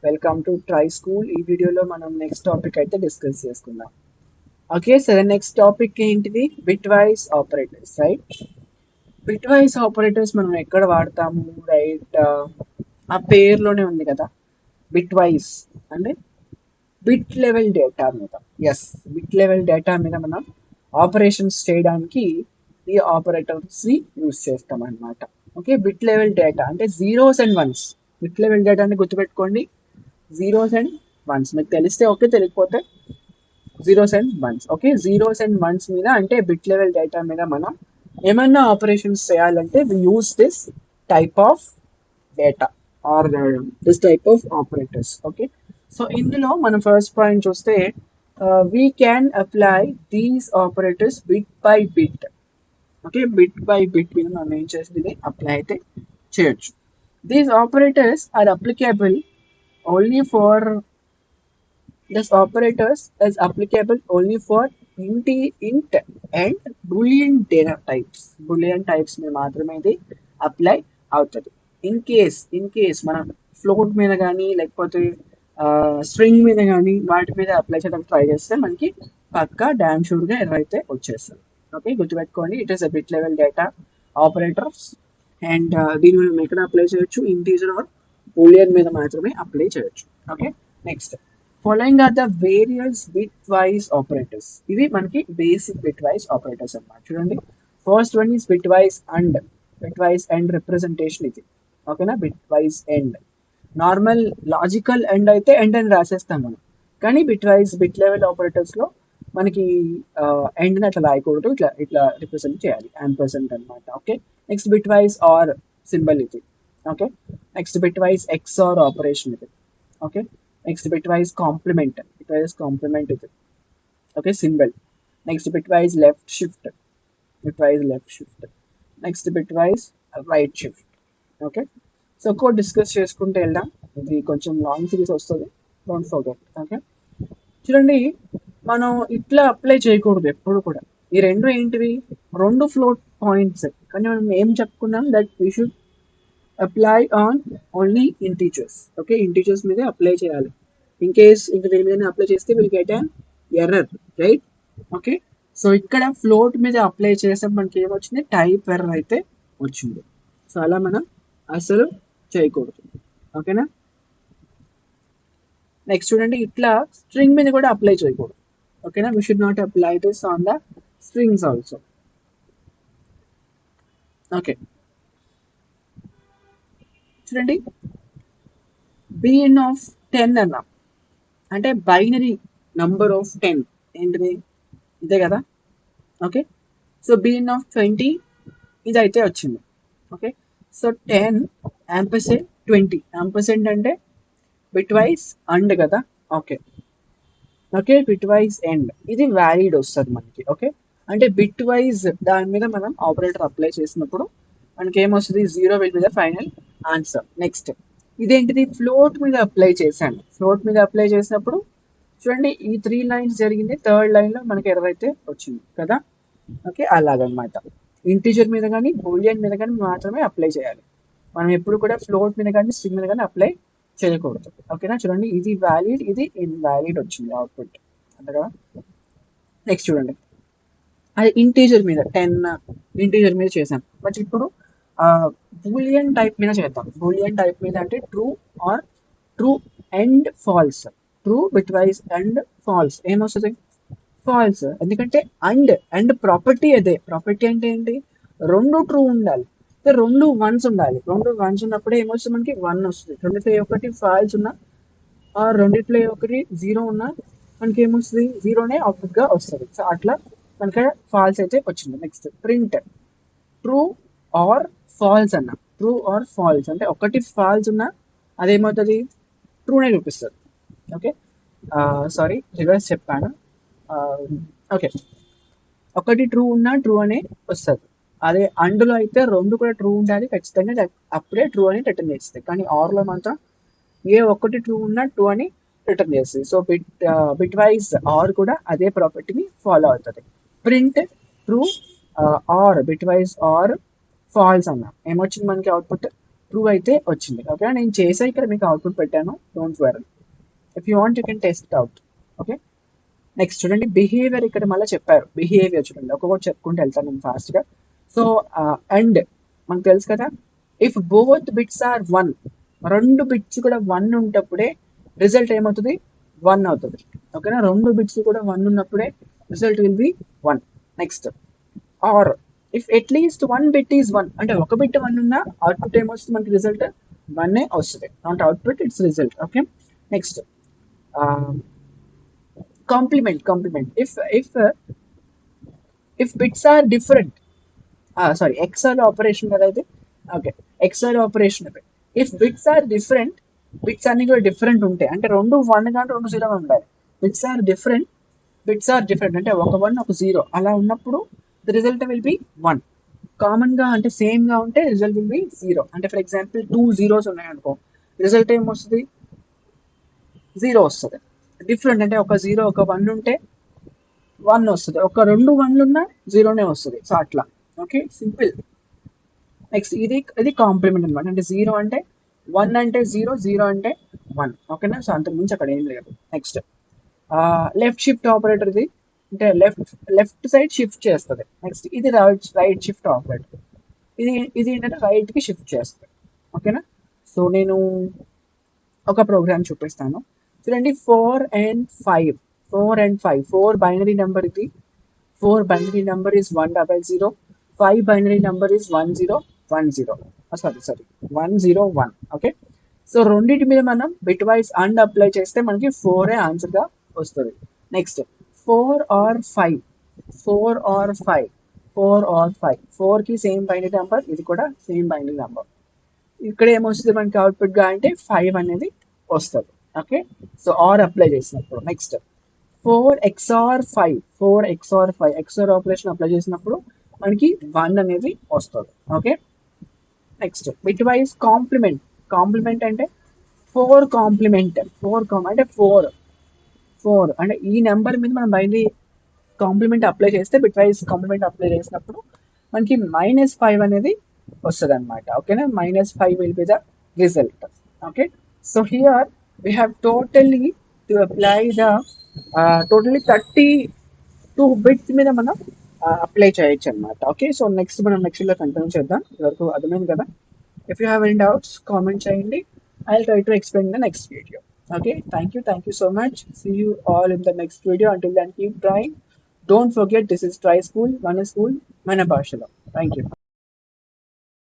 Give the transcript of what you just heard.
Welcome to try school. ఈ వీడియోలో మనం నెక్స్ట్ టాపిక్ అయితే డిస్కస్ చేసుకుందాం. ఓకే, సరే, నెక్స్ట్ టాపిక్ ఏంటిది? Bit wise operators, right? Bit wise operators మనం ఎక్కడ వాడతాము, రైట్? ఆ పేరులోనే ఉంది కదా, బిట్ వైజ్ అంటే బిట్ లెవెల్ డేటా మీద. ఎస్, బిట్ లెవెల్ డేటా మీద మనం ఆపరేషన్స్ చేయడానికి ఈ ఆపరేటర్స్ ని యూజ్ చేస్తాం అన్నమాట. ఓకే, బిట్ లెవెల్ డేటా అంటే zeros and once. Bit level data అంటే గుర్తుపెట్టుకోండి, జీరోస్ అండ్ వన్స్. మీకు తెలిస్తే ఓకే, తెలియకపోతే zeros and once. Okay, zeros and once మీద అంటే బిట్ లెవెల్ డేటా మీద మనం ఏమన్నా ఆపరేషన్స్ చేయాలంటే we use this type of data or this type of operators. Okay, so ఇందులో మనం ఫస్ట్ పాయింట్ చూస్తే we can apply these operators bit by bit. Okay, bit by bit మీద మనం ఏం చేస్తుంది, అప్లై అయితే చేయొచ్చు. These operators are applicable only for this operators is applicable only for int and boolean data types. Boolean types में మాత్రమే ఇది apply అవుతుంది. ఇన్ కేస్ మనం ఫ్లోట్ మీద కానీ లేకపోతే స్ట్రింగ్ మీద కానీ వాటి మీద అప్లై చేయడానికి ట్రై చేస్తే మనకి పక్కా డామ్ షూర్గా ఎర్రర్ అయితే వచ్చేస్తుంది. ఓకే, గుర్తుపెట్టుకోండి, it is a bit level data operators and దీని మనం ఎక్కడ అప్లై చేయొచ్చు, ఇంటీజర్ ఆర్ బూలియన్ మీద మాత్రమే అప్లై చేయొచ్చు. Okay, next following are the various bitwise operators. ఇవి మనకి బేసిక్ బిట్ వైజ్ ఆపరేటర్స్ అన్నమాట. చూడండి, first one is bitwise and representation. ఇది ఓకేనా, bitwise and. Normal logical and అయితే ఎండ్ అని రాసేస్తాం మనం, కానీ బిట్ లెవెల్ ఆపరేటర్స్ లో మనకి ఎండ్ అట్లా రాయకూడదు, ఇట్లా ఇట్లా రిప్రజెంట్ చేయాలి, యాంపర్సెంట్ అనమాట. Okay, next bitwise OR symbol ఇది. Okay, next bitwise XOR operation ఇది. Okay, next bitwise complement ఇది. Okay, symbol. Next bitwise left shift. Next bitwise right shift. Okay, so code discuss చేసుకుంటూ వెళ్దాం. ఇది కొంచెం long series వస్తుంది, don't forget. Okay, చూడండి, మనం ఇట్లా అప్లై చేయకూడదు ఎప్పుడు కూడా. ఈ రెండు ఏంటివి, రెండు ఫ్లోట్ పాయింట్స్, కానీ మనం ఏం చెప్పుకున్నాం, that we should apply on only integers. Okay, integers మీద అప్లై చేయాలి. ఇన్ కేస్ ఇంక దేని మీద అప్లై చేస్తే will get an error, right? Okay, so ఇక్కడ ఫ్లోట్ మీద అప్లై చేస్తే మనకి ఏమొచ్చింది, టైప్ ఎర్రర్ అయితే వచ్చింది. సో అలా మనం అసలు చేయకూడదు. ఓకేనా, నెక్స్ట్ చూడండి, ఇట్లా స్ట్రింగ్ మీద కూడా అప్లై చేయకూడదు. ఓకేనా, we should not apply this on the strings also. Okay, చూడండి, బిఎన్ ఆఫ్ 10 అన్నాం అంటే బైనరీ నంబర్ ఆఫ్ 10 ఏంటిది, ఇదే కదా. ఓకే, సో బిఎన్ ఆఫ్ 20 ఇది అయితే వచ్చింది. Okay, so 10 ampersand 20. యాంపర్సెంట్ అంటే బిట్ వైజ్ అండ్ కదా. ఓకే, బిట్ వైజ్ ఎండ్ ఇది వ్యాలిడ్ వస్తుంది మనకి. ఓకే, అంటే బిట్ వైజ్ దాని మీద మనం ఆపరేటర్ అప్లై చేసినప్పుడు మనకి ఏమొస్తుంది, 0 will be the final answer. Next ఇదేంటిది, ఫ్లోట్ మీద అప్లై చేశాను. ఫ్లోట్ మీద అప్లై చేసినప్పుడు చూడండి, ఈ 3 లైన్స్ జరిగింది, థర్డ్ లైన్ లో మనకి ఎర్రర్ అయితే వచ్చింది కదా. ఓకే, అలాగనమాట. ఇంటీజర్ మీద కానీ బూలియన్ మీద కానీ మాత్రమే అప్లై చేయాలి. మనం ఎప్పుడు కూడా ఫ్లోట్ మీద కానీ స్ట్రింగ్ మీద కానీ అప్లై చేయకూడదు. ఓకేనా, చూడండి, ఇది వ్యాలిడ్, ఇది ఇన్వాలిడ్ వచ్చింది అవుట్పుట్, అంతే కదా. నెక్స్ట్ చూడండి, అది ఇంటీజర్ మీద 10 ఇంటీజర్ మీద చేశాం. బట్ ఇప్పుడు బూలియన్ టైప్ మీద చేద్దాం. బూలియన్ టైప్ మీద అంటే true and false. True bitwise and false ఏమొస్తుంది, ఫాల్స్. ఎందుకంటే అండ్ ప్రాపర్టీ అదే. ప్రాపర్టీ అంటే ఏంటి, రెండు ట్రూ ఉండాలి, రెండు వన్స్ ఉండాలి. రెండు వన్స్ ఉన్నప్పుడే ఏమొస్తుంది, మనకి 1 వస్తుంది. రెండిట్లో ఒకటి ఫాల్స్ ఉన్నా రెండిట్లో ఒకటి 0 ఉన్నా మనకి ఏమొస్తుంది, 0నే అవుట్పుట్ గా వస్తుంది. సో అట్లా మనకి ఫాల్స్ అయితే వచ్చింది. Next print true or false అన్న. ట్రూ ఆర్ ఫాల్స్ అంటే ఒకటి ఫాల్స్ ఉన్నా అదేమవుతుంది, ట్రూనే చూపిస్తుంది. ఓకే, సారీ, రివర్స్ చెప్పాను. ఓకే, ఒకటి ట్రూ ఉన్నా ట్రూ అనే వస్తుంది. అదే అండులో అయితే రెండు కూడా ట్రూ ఉండాలి ఖచ్చితంగా, అప్పుడే ట్రూ అని రిటర్న్ చేస్తుంది. కానీ ఆర్లో మాత్రం ఏ ఒక్కటి ట్రూ ఉన్నా ట్రూ అని రిటర్న్ చేస్తుంది. సో బిట్ వైజ్ ఆర్ కూడా అదే ప్రాపర్టీని ఫాలో అవుతుంది. Print true or bitwise or false అన్నా ఏమొచ్చింది మనకి అవుట్పుట్, ట్రూ అయితే వచ్చింది. ఓకే, నేను చేసా ఇక్కడ మీకు అవుట్పుట్ పెట్టాను, don't worry. If you want you can test it out. Okay, next చూడండి బిహేవియర్. ఇక్కడ మళ్ళీ చెప్పారు బిహేవియర్ చూడండి, ఒక్కొక్కటి చెప్పుకుంటూ వెళ్తాను నేను ఫాస్ట్గా. సో అండ్ మనకు తెలుసు కదా, ఇఫ్ బోత్ బిట్స్ ఆర్ 1, రెండు బిట్స్ కూడా 1 ఉన్నప్పుడే రిజల్ట్ ఏమవుతుంది, 1 అవుతుంది. ఓకేనా, రెండు బిట్స్ కూడా 1 ఉన్నప్పుడే result will be 1. Next or if at least 1 bit is 1, అంటే ఒక బిట్ 1 ఉన్నా అవుట్పుట్ ఏమొస్తుంది మనకి, రిజల్ట్ 1 వస్తుంది. Not output, it's result. Okay, next complement. If bits are different, sorry XOR operation కదా ఇది. Okay, XOR operation. If bits are different, bits అన్ని కూడా డిఫరెంట్ ఉంటాయి, అంటే రెండు 1 కానీ రెండు 0 ఉండాలి. బిట్స్ ఆర్ డిఫరెంట్ అంటే ఒక 1 ఒక 0 అలా ఉన్నప్పుడు the result will be 1. Common గా అంటే సేమ్ గా ఉంటే రిజల్ట్ విల్ బి 0. అంటే ఫర్ ఎగ్జాంపుల్ 2 zeros ఉన్నాయనుకో, రిజల్ట్ ఏమొస్తుంది, 0 వస్తుంది. డిఫరెంట్ అంటే ఒక 0 ఒక 1 ఉంటే 1 వస్తుంది, ఒక రెండు 1లు ఉన్నా 0నే వస్తుంది. సో అట్లా. Okay, simple. నెక్స్ట్ ఇది కాంప్లిమెంట్ అనమాట, అంటే 0 అంటే 1 అంటే 0, 0 అంటే 1. ఓకేనా, సో అంతకుమించి అక్కడ ఏం లేదు. నెక్స్ట్ లెఫ్ట్ షిఫ్ట్ ఆపరేటర్, ఇది అంటే లెఫ్ట్ సైడ్ షిఫ్ట్ చేస్తుంది. నెక్స్ట్ ఇది రైట్ షిఫ్ట్ ఆపరేటర్, ఇది ఏంటంటే రైట్ కి షిఫ్ట్ చేస్తుంది. ఓకేనా, సో నేను ఒక ప్రోగ్రామ్ చూపిస్తాను చూడండి. 4 and 5, 4 బైనరీ నెంబర్ ఇది. 4 binary number is 100, 5 binary number is 1010. Sorry 101. Okay, so రెండింటి మీద మనం బిట్ వైజ్ అండ్ అప్లై చేస్తే మనకి 4 ఆన్సర్ గా వస్తుంది. నెక్స్ట్ 4 or 5, 4 కి సేమ్ బైనరీ నెంబర్, ఇది కూడా సేమ్ బైనరీ నెంబర్. ఇక్కడ ఏమొస్తుంది మనకి అవుట్పుట్ గా అంటే 5 అనేది వస్తుంది. ఓకే, సో ఆర్ అప్లై చేసినప్పుడు. Next 4 XOR 5, XOR operation apply చేసినప్పుడు మనకి 1 అనేది వస్తుంది. Okay, next bitwise complement అంటే 4 కాంప్లిమెంట్, అంటే 4 అంటే ఈ నెంబర్ మీద మనం బైనరీ కాంప్లిమెంట్ అప్లై చేస్తే, బిట్ వైజ్ కాంప్లిమెంట్ అప్లై చేసినప్పుడు మనకి -5 అనేది వస్తుంది అనమాట. ఓకేనా, -5 will be the result. Okay, so here we have totally to apply the totally 32 bits మీద మనం అప్లై చేయొచ్చు అనమాట. ఓకే, సో నెక్స్ట్ మనం నెక్స్ట్ లో కంటిన్యూ చేద్దాం. ఇవరకు అర్థమైంది కదా. If you have any doubts comment చేయండి. I will try to explain the next video. Okay, thank you so much. See you all in the next video. Until then keep trying. Don't forget, this is try school, మన school మన భాషలో. Thank you.